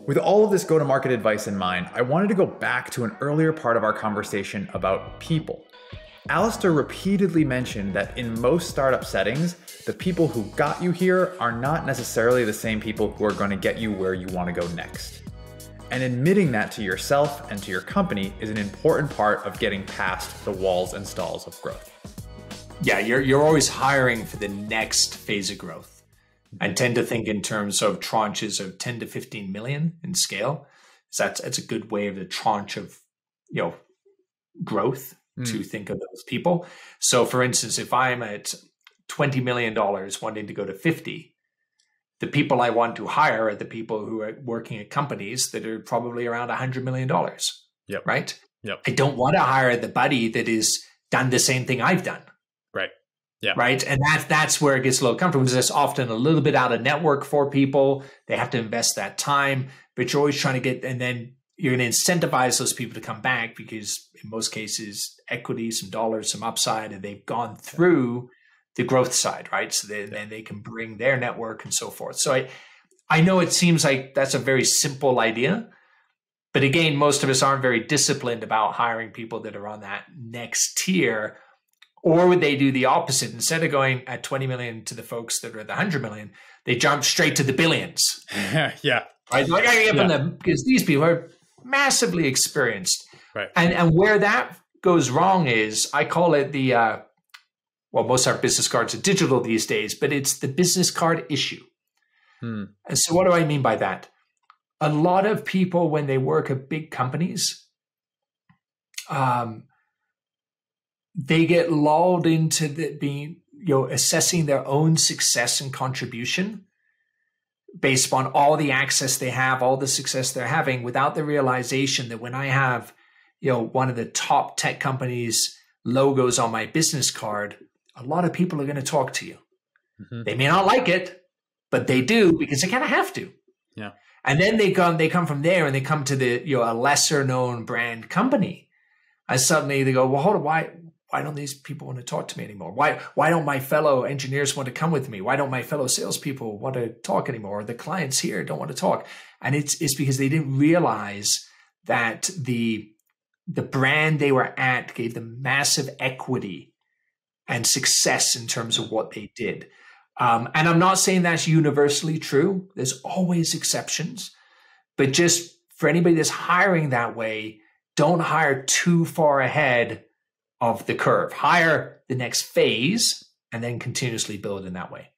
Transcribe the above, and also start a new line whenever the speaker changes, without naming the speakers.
With all of this go-to-market advice in mind, I wanted to go back to an earlier part of our conversation about people. Alastair repeatedly mentioned that in most startup settings, the people who got you here are not necessarily the same people who are going to get you where you want to go next. And admitting that to yourself and to your company is an important part of getting past the walls and stalls of growth.
Yeah, you're always hiring for the next phase of growth. I tend to think in terms of tranches of 10 to 15 million in scale. So that's a good way of the tranche of, growth to think of those people. So for instance, if I'm at $20 million wanting to go to 50, the people I want to hire are the people who are working at companies that are probably around $100 million.
Yep.
Right?
Yep.
I don't want to hire the buddy that has done the same thing I've done.
Right. Yeah.
Right. And that's where it gets a little comfortable, because it's often a little bit out of network for people. They have to invest that time, but you're always trying to get, and then you're going to incentivize those people to come back because in most cases, equity, some dollars, some upside, and they've gone through the growth side, right? So then they can bring their network and so forth. So I know it seems like that's a very simple idea, but again, most of us aren't very disciplined about hiring people that are on that next tier. Or would they do the opposite? Instead of going at 20 million to the folks that are at the 100 million, they jump straight to the billions.
Yeah.
Right? Like I give them because these people are massively experienced.
Right.
And where that goes wrong is, I call it the, most of our business cards are digital these days, but it's the business card issue. And so what do I mean by that? A lot of people, when they work at big companies, they get lulled into assessing their own success and contribution based upon all the access they have, all the success they're having, without the realization that when I have, one of the top tech companies' logos on my business card, a lot of people are going to talk to you. Mm-hmm. They may not like it, but they do because they kind of have to.
Yeah. And
then they come from there and they come to the, a lesser known brand company. And suddenly they go, well, hold on, why don't these people want to talk to me anymore? Why don't my fellow engineers want to come with me? Why don't my fellow salespeople want to talk anymore? Or the clients here don't want to talk. And it's because they didn't realize that the brand they were at gave them massive equity and success in terms of what they did. And I'm not saying that's universally true. There's always exceptions. But just for anybody that's hiring that way, don't hire too far ahead of the curve. Hire the next phase and then continuously build in that way.